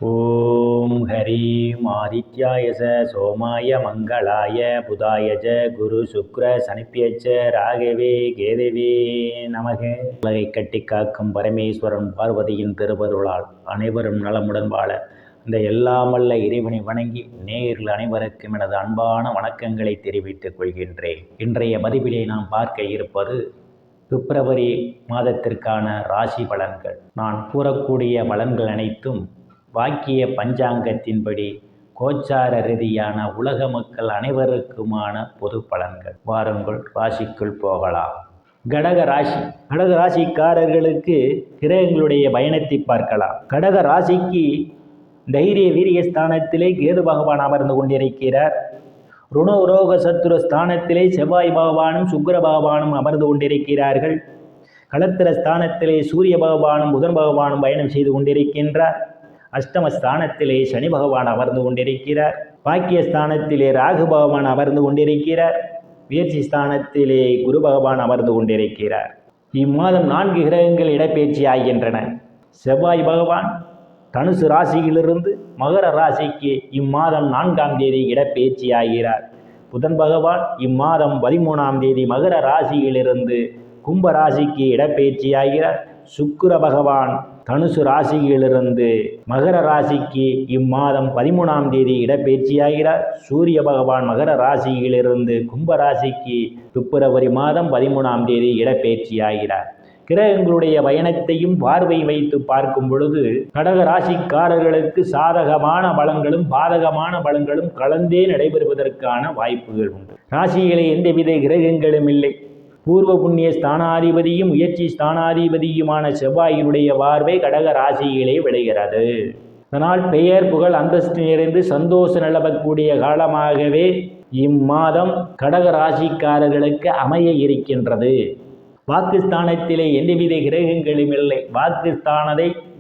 ஓம் ஹரீம் ஆதித்யாய சோமாய மங்களாய புதாய குரு சுக்ர சனிப்பியச்ச ராகவே கேதவே நமக. உலகை கட்டி காக்கும் பரமேஸ்வரன் பார்வதியின் திருவருளால் அனைவரும் நலமுடன் வாழ இந்த எல்லாமல்ல இறைவனை வணங்கி நேயர்கள் அனைவருக்கும் எனது அன்பான வணக்கங்களை தெரிவித்துக் கொள்கின்றேன். இன்றைய பதிவிலே நாம் பார்க்க இருப்பது பிப்ரவரி மாதத்திற்கான ராசி பலன்கள். நான் கூறக்கூடிய பலன்கள் அனைத்தும் வாக்கிய பஞ்சாங்கத்தின்படி கோச்சார ரீதியான உலக மக்கள் அனைவருக்குமான பொது பலன்கள். வாருங்கள் ராசிக்குள் போகலாம். கடக ராசிக்காரர்களுக்கு கிரகங்களுடைய பயணத்தை பார்க்கலாம். கடக ராசிக்கு தைரிய வீரிய ஸ்தானத்திலே கேது பகவான் அமர்ந்து கொண்டிருக்கிறார். ருணரோக சத்துரு ஸ்தானத்திலே செவ்வாய் பகவானும் சுக்கிர பகவானும் அமர்ந்து கொண்டிருக்கிறார்கள். களத்திர ஸ்தானத்திலே சூரிய பகவானும் புதன் பகவானும் பயணம் செய்து கொண்டிருக்கின்றார். அஷ்டமஸ்தானத்திலே சனி பகவான் அமர்ந்து கொண்டிருக்கிறார். பாக்கியஸ்தானத்திலே ராகு பகவான் அமர்ந்து கொண்டிருக்கிறார். முயற்சி ஸ்தானத்திலே குரு பகவான் அமர்ந்து கொண்டிருக்கிறார். இம்மாதம் 4 கிரகங்கள் இடப்பெயர்ச்சி ஆகின்றன. செவ்வாய் பகவான் தனுசு ராசியிலிருந்து மகர ராசிக்கு இம்மாதம் 4ஆம் தேதி இடப்பெயர்ச்சி ஆகிறார். புதன் பகவான் இம்மாதம் 13ஆம் தேதி மகர ராசியிலிருந்து கும்ப ராசிக்கு இடப்பெயர்ச்சி ஆகிறார். சுக்கிர பகவான் தனுசு ராசியிலிருந்து மகர ராசிக்கு இம்மாதம் 13ஆம் தேதி இடப்பெயர்ச்சியாகிறார். சூரிய பகவான் மகர ராசியிலிருந்து கும்ப ராசிக்கு பிப்ரவரி மாதம் 13ஆம் தேதி இடப்பெயர்ச்சியாகிறார். கிரகங்களுடைய பயணத்தையும் பார்வை வைத்து பார்க்கும் பொழுது கடக ராசிக்காரர்களுக்கு சாதகமான பலன்களும் பாதகமான பலன்களும் கலந்தே நடைபெறுவதற்கான வாய்ப்புகள் உண்டு. ராசியிலே எந்தவித கிரகங்களும் இல்லை. பூர்வ புண்ணிய ஸ்தானாதிபதியும் முயற்சி ஸ்தானாதிபதியுமான செவ்வாயினுடைய பார்வை கடக ராசியிலே விளைகிறது. அதனால் பெயர் புகழ் அந்தஸ்து நிறைந்து சந்தோஷம் நிலவக்கூடிய காலமாகவே இம்மாதம் கடக ராசிக்காரர்களுக்கு அமைய இருக்கின்றது. வாக்குஸ்தானத்திலே எந்தவித கிரகங்களும் இல்லை.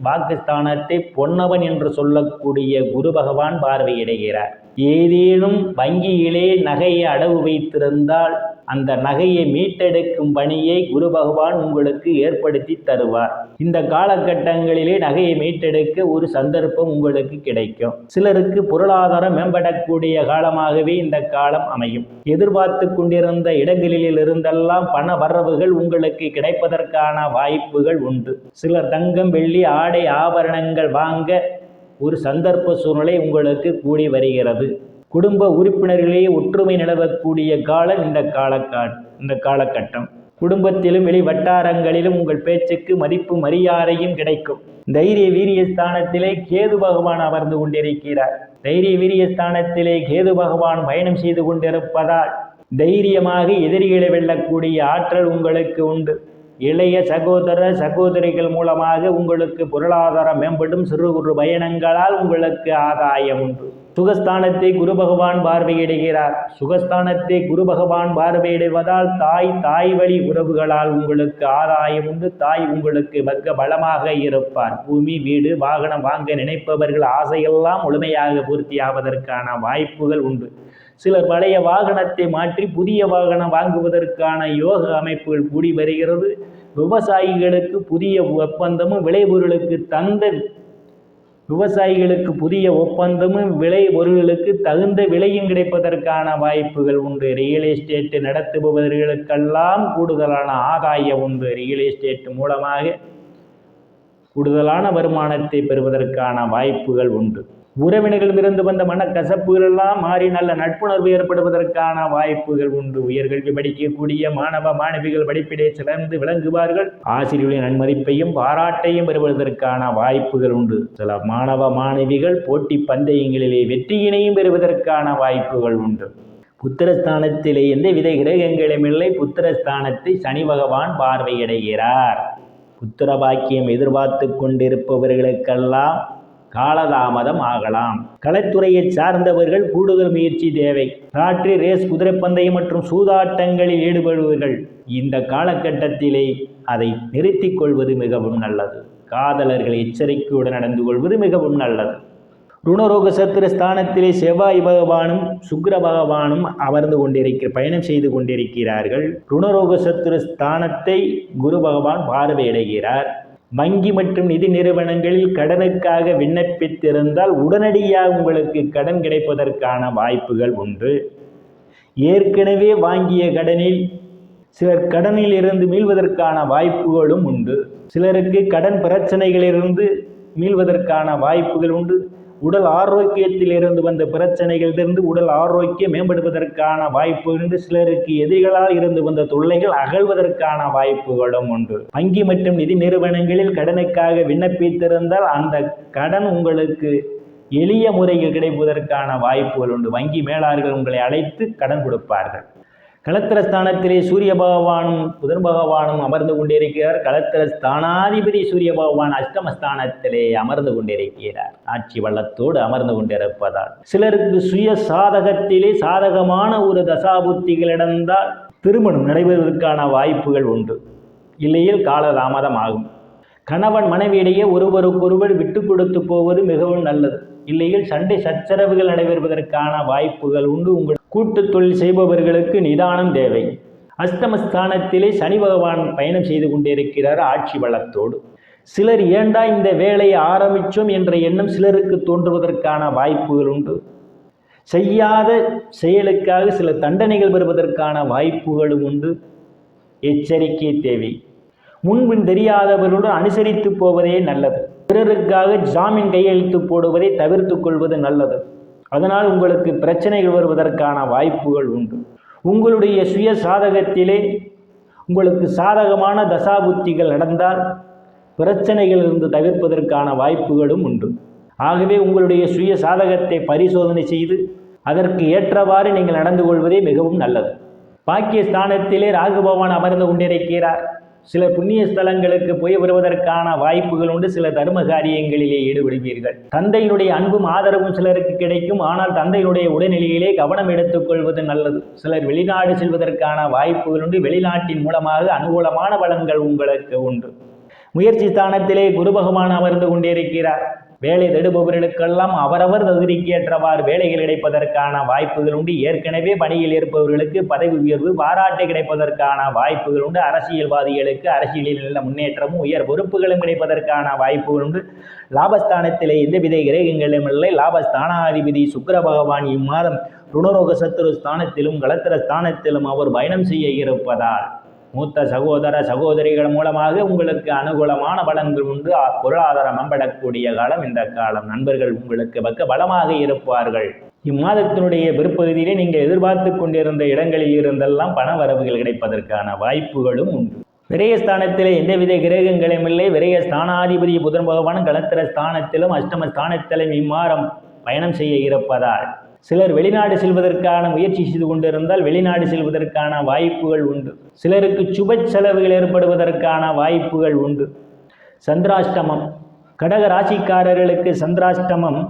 வாக்குஸ்தானத்தை பொன்னவன் என்று சொல்லக்கூடிய குரு பகவான் பார்வையிடுகிறார். ஏதேனும் வங்கியிலே நகையை அடவு வைத்திருந்தால் அந்த நகையை மீட்டெடுக்கும் பணியை குரு பகவான் உங்களுக்கு ஏற்படுத்தி தருவார். இந்த காலகட்டங்களிலே நகையை மீட்டெடுக்க ஒரு சந்தர்ப்பம் உங்களுக்கு கிடைக்கும். சிலருக்கு பொருளாதாரம் மேம்படக்கூடிய காலமாகவே இந்த காலம் அமையும். எதிர்பார்த்து கொண்டிருந்த இடங்களில் இருந்தெல்லாம் பண வரவுகள் உங்களுக்கு கிடைப்பதற்கான வாய்ப்புகள் உண்டு. சிலர் தங்கம் வெள்ளி ஆடை ஆபரணங்கள் வாங்க ஒரு சந்தர்ப்ப சூழ்நிலை உங்களுக்கு கூடி வருகிறது. குடும்ப உறுப்பினர்களே ஒற்றுமை நிலவக்கூடிய காலம் இந்த காலகட்டம். குடும்பத்திலும் வெளி வட்டாரங்களிலும் உங்கள் பேச்சுக்கு மதிப்பு மரியாதையும் கிடைக்கும். தைரிய வீரிய ஸ்தானத்திலே கேது பகவான் அமர்ந்து கொண்டிருக்கிறார். தைரிய வீரிய ஸ்தானத்திலே கேது பகவான் பயணம் செய்து கொண்டிருப்பதால் தைரியமாக எதிரிகளை வெல்லக்கூடிய ஆற்றல் உங்களுக்கு உண்டு. இளைய சகோதரிகள் மூலமாக உங்களுக்கு பொருளாதாரம் மேம்படும். சிறு குறு பயணங்களால் உங்களுக்கு ஆதாயம் உண்டு. சுகஸ்தானத்தை குரு பகவான் பார்வையிடுகிறார். சுகஸ்தானத்தை குரு பகவான் பார்வையிடுவதால் தாய் வழி உறவுகளால் உங்களுக்கு ஆதாயம் உண்டு. தாய் உங்களுக்கு பக்க பலமாக இருப்பார். பூமி வீடு வாகனம் வாங்க நினைப்பவர்கள் ஆசையெல்லாம் முழுமையாக பூர்த்தியாவதற்கான வாய்ப்புகள் உண்டு. சிலர் பழைய வாகனத்தை மாற்றி புதிய வாகனம் வாங்குவதற்கான யோக அமைப்புகள் கூடி வருகிறது. விவசாயிகளுக்கு புதிய ஒப்பந்தமும் விளைபொருளுக்கு தகுந்த விலையும் கிடைப்பதற்கான வாய்ப்புகள் உண்டு. ரியல் எஸ்டேட் நடத்துபவர்களுக்கெல்லாம் கூடுதலான ஆதாயம் உண்டு. ரியல் எஸ்டேட் மூலமாக கூடுதலான வருமானத்தை பெறுவதற்கான வாய்ப்புகள் உண்டு. உறவினர்களிடமிருந்து வந்த மனக்கசப்புகள் எல்லாம் மாறி நல்ல நட்புணர்வு ஏற்படுவதற்கான வாய்ப்புகள் உண்டு. உயர்கல்வி படிக்கக்கூடிய மாணவ மாணவிகள் படிப்பிலே சிறந்து விளங்குவார்கள். ஆசிரியர்களின் நன்மதிப்பையும் பாராட்டையும் பெறுவதற்கான வாய்ப்புகள் உண்டு. சில மாணவ மாணவிகள் போட்டி பந்தயங்களிலே வெற்றியினையும் பெறுவதற்கான வாய்ப்புகள் உண்டு. புத்திரஸ்தானத்திலே எந்தவித கிரகங்களும் இல்லை. புத்திரஸ்தானத்தை சனி பகவான் பார்வையிடுகிறார். புத்திர பாக்கியம் எதிர்பார்த்து கொண்டிருப்பவர்களுக்கெல்லாம் காலதாமதம் ஆகலாம். கலைத்துறையை சார்ந்தவர்கள் கூடுதல் முயற்சி தேவை. ராட்ரி ரேஸ் குதிரைப்பந்தயம் மற்றும் சூதாட்டங்களில் ஈடுபடுவர்கள் இந்த காலகட்டத்திலே அதை நிறுத்திக் கொள்வது மிகவும் நல்லது. காதலர்கள் எச்சரிக்கையுடன் நடந்து கொள்வது மிகவும் நல்லது. ருணரோக சத்துரு ஸ்தானத்திலே செவ்வாய் பகவானும் சுக்கிர பகவானும் பயணம் செய்து கொண்டிருக்கிறார்கள். ருணரோக சத்துரு ஸ்தானத்தை குரு பகவான் பார்வையிடுகிறார். வங்கி மற்றும் நிதி நிறுவனங்களில் கடனுக்காக விண்ணப்பித்திருந்தால் உடனடியாக உங்களுக்கு கடன் கிடைப்பதற்கான வாய்ப்புகள் உண்டு. ஏற்கனவே வாங்கிய கடனில் சிலர் கடனில் இருந்து மீள்வதற்கான வாய்ப்புகளும் உண்டு. சிலருக்கு கடன் பிரச்சனைகளிலிருந்து மீள்வதற்கான வாய்ப்புகள் உண்டு. உடல் ஆரோக்கியத்திலிருந்து வந்த பிரச்சனைகளிலிருந்து உடல் ஆரோக்கியம் மேம்படுவதற்கான வாய்ப்பு உண்டு. சிலருக்கு எதிரிகளால் இருந்து வந்த தொல்லைகள் அகழ்வதற்கான வாய்ப்புகளும் உண்டு. வங்கி மற்றும் நிதி நிறுவனங்களில் கடனுக்காக விண்ணப்பித்திருந்தால் அந்த கடன் உங்களுக்கு எளிய முறையில் கிடைப்பதற்கான வாய்ப்புகள் உண்டு. வங்கி மேலாளர்கள் உங்களை அழைத்து கடன் கொடுப்பார்கள். களத்திரஸ்தானத்திலே சூரிய பகவானும் புதன் பகவானும் அமர்ந்து கொண்டிருக்கிறார். களத்திரஸ்தானாதிபதி சூரிய பகவான் அஷ்டமஸ்தானத்திலே அமர்ந்து கொண்டிருக்கிறார். ஆட்சி வள்ளத்தோடு அமர்ந்து கொண்டிருப்பதால் சிலருக்கு சுய சாதகத்திலே சாதகமான ஒரு தசாபுத்திகள் நடந்தால் திருமணம் நடைபெறுவதற்கான வாய்ப்புகள் உண்டு. இல்லையில் காலதாமதம் ஆகும். கணவன் மனைவியிடையே ஒருவருக்கொருவர் விட்டு கொடுத்து போவது மிகவும் நல்லது. இல்லையில் சண்டை சச்சரவுகள் நடைபெறுவதற்கான வாய்ப்புகள் உண்டு. உங்கள் கூட்டு தொழில் செய்பவர்களுக்கு நிதானம் தேவை. அஷ்டமஸ்தானத்திலே சனி பகவான் பயணம் செய்து கொண்டிருக்கிறார் ஆட்சி பலத்தோடு. சிலர் ஏண்டா இந்த வேலையை ஆரம்பித்தோம் என்ற எண்ணம் சிலருக்கு தோன்றுவதற்கான வாய்ப்புகள் உண்டு. செய்யாத செயலுக்காக சில தண்டனைகள் பெறுவதற்கான வாய்ப்புகளும் உண்டு. எச்சரிக்கை தேவை. முன்பின் தெரியாதவர்களுடன் அனுசரித்து போவதே நல்லது. பிறருக்காக ஜாமீன் கையெழுத்து போடுவதை தவிர்த்து கொள்வது நல்லது. அதனால் உங்களுக்கு பிரச்சனைகள் வருவதற்கான வாய்ப்புகள் உண்டு. உங்களுடைய சுய சாதகத்திலே உங்களுக்கு சாதகமான தசாபுத்திகள் நடந்தால் பிரச்சனைகளிலிருந்து தவிர்ப்பதற்கான வாய்ப்புகளும் உண்டு. ஆகவே உங்களுடைய சுய சாதகத்தை பரிசோதனை செய்து அதற்கு ஏற்றவாறு நீங்கள் நடந்து கொள்வதே மிகவும் நல்லது. பாக்கியஸ்தானத்திலே ராகு பகவான் அமர்ந்து கொண்டிருக்கிறார். சில புண்ணிய ஸ்தலங்களுக்கு போய் வருவதற்கான வாய்ப்புகள் உண்டு. சில தர்ம காரியங்களிலே ஈடுபடுவீர்கள். தந்தையினுடைய அன்பும் ஆதரவும் சிலருக்கு கிடைக்கும். ஆனால் தந்தையினுடைய உடல்நிலையிலே கவனம் எடுத்துக்கொள்வது நல்லது. சிலர் வெளிநாடு செல்வதற்கான வாய்ப்புகள் உண்டு. வெளிநாட்டின் மூலமாக அனுகூலமான பலன்கள் உங்களுக்கு உண்டு. முயற்சி ஸ்தானத்திலே குரு பகவான் அமர்ந்து கொண்டிருக்கிறார். வேலை தேடுபவர்களுக்கெல்லாம் அவரவர் தகுதிக்கு ஏற்றவாறு வேலைகள் கிடைப்பதற்கான வாய்ப்புகள் உண்டு. ஏற்கனவே பணியில் இருப்பவர்களுக்கு பதவி உயர்வு பாராட்டு கிடைப்பதற்கான வாய்ப்புகள் உண்டு. அரசியல்வாதிகளுக்கு அரசியலில் நல்ல முன்னேற்றமும் உயர் பொறுப்புகளும் கிடைப்பதற்கான வாய்ப்புகள் உண்டு. லாபஸ்தானத்திலே எந்தவித கிரகங்களும் இல்லை. லாபஸ்தானாதிபதி சுக்கிர பகவான் இம்மாதம் ருணரோக சத்துரு ஸ்தானத்திலும் களத்திர ஸ்தானத்திலும் அவர் பயணம் செய்ய இருப்பதால் மூத்த சகோதர சகோதரிகள் மூலமாக உங்களுக்கு அனுகூலமான பலன்கள் உண்டு. பொருளாதாரம் மேம்படக்கூடிய காலம் இந்த காலம். நண்பர்கள் உங்களுக்கு பக்க பலமாக இருப்பார்கள். இம்மாதத்தினுடைய பிற்பகுதியிலே நீங்கள் எதிர்பார்த்து கொண்டிருந்த இடங்களில் இருந்தெல்லாம் பண வரவுகள் கிடைப்பதற்கான வாய்ப்புகளும் உண்டு. விரயஸ்தானத்திலே எந்தவித கிரகங்களும் இல்லை. விரயஸ்தானாதிபதி புதன் பகவான் களத்திர ஸ்தானத்திலும் அஷ்டம ஸ்தானத்திலும் இம்மாதம் பயணம் செய்ய இருப்பதால் சிலர் வெளிநாடு செல்வதற்கான முயற்சி செய்து கொண்டிருந்தால் வெளிநாடு செல்வதற்கான வாய்ப்புகள் உண்டு. சிலருக்கு சுப செலவுகள் ஏற்படுவதற்கான வாய்ப்புகள் உண்டு. சந்திராஷ்டமம். கடக ராசிக்காரர்களுக்கு சந்திராஷ்டமம்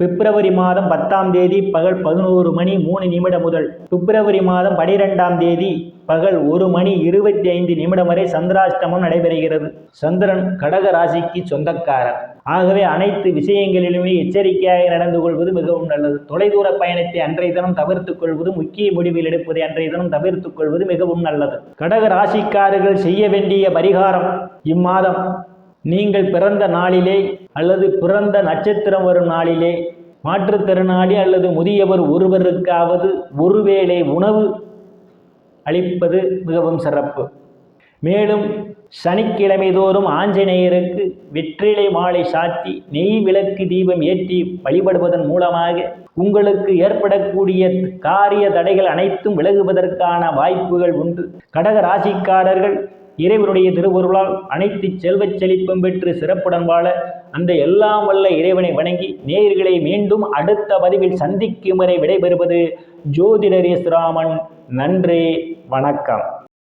பிப்ரவரி மாதம் 10ஆம் தேதி பகல் 11:03 முதல் பிப்ரவரி மாதம் 12ஆம் தேதி பகல் 1:25 வரை சந்திராஷ்டமம் நடைபெறுகிறது. சந்திரன் கடக ராசிக்கு சொந்தக்காரர். ஆகவே அனைத்து விஷயங்களிலுமே எச்சரிக்கையாக நடந்து கொள்வது மிகவும் நல்லது. தொலைதூர பயணத்தை அன்றைய தினம் தவிர்த்துக் கொள்வது, முக்கிய முடிவில் எடுப்பதை அன்றைய தினம் தவிர்த்துக் கொள்வது மிகவும் நல்லது. கடக ராசிக்காரர்கள் செய்ய வேண்டிய பரிகாரம் இம்மாதம் நீங்கள் பிறந்த நாளிலே அல்லது பிறந்த நட்சத்திரம் வரும் நாளிலே மாற்றுத்திறனாளி அல்லது முதியவர் ஒருவருக்காவது ஒருவேளை உணவு அளிப்பது மிகவும் சிறப்பு. மேலும் சனிக்கிழமை தோறும் ஆஞ்சநேயருக்கு வெற்றிலை மாலை சாத்தி நெய் விளக்கு தீபம் ஏற்றி வழிபடுவதன் மூலமாக உங்களுக்கு ஏற்படக்கூடிய காரிய தடைகள் அனைத்தும் விலகுவதற்கான வாய்ப்புகள் உண்டு. கடக ராசிக்காரர்கள் இறைவனுடைய திருவருளால் அனைத்து செல்வச் செழிப்பும் பெற்று சிறப்புடன் வாழ அந்த எல்லாம் வல்ல இறைவனை வணங்கி நேயர்களை மீண்டும் அடுத்த பதிவில் சந்திக்கும் வரை விடைபெறுவது ஜோதிடர் எஸ் ராமன். நன்றி, வணக்கம்.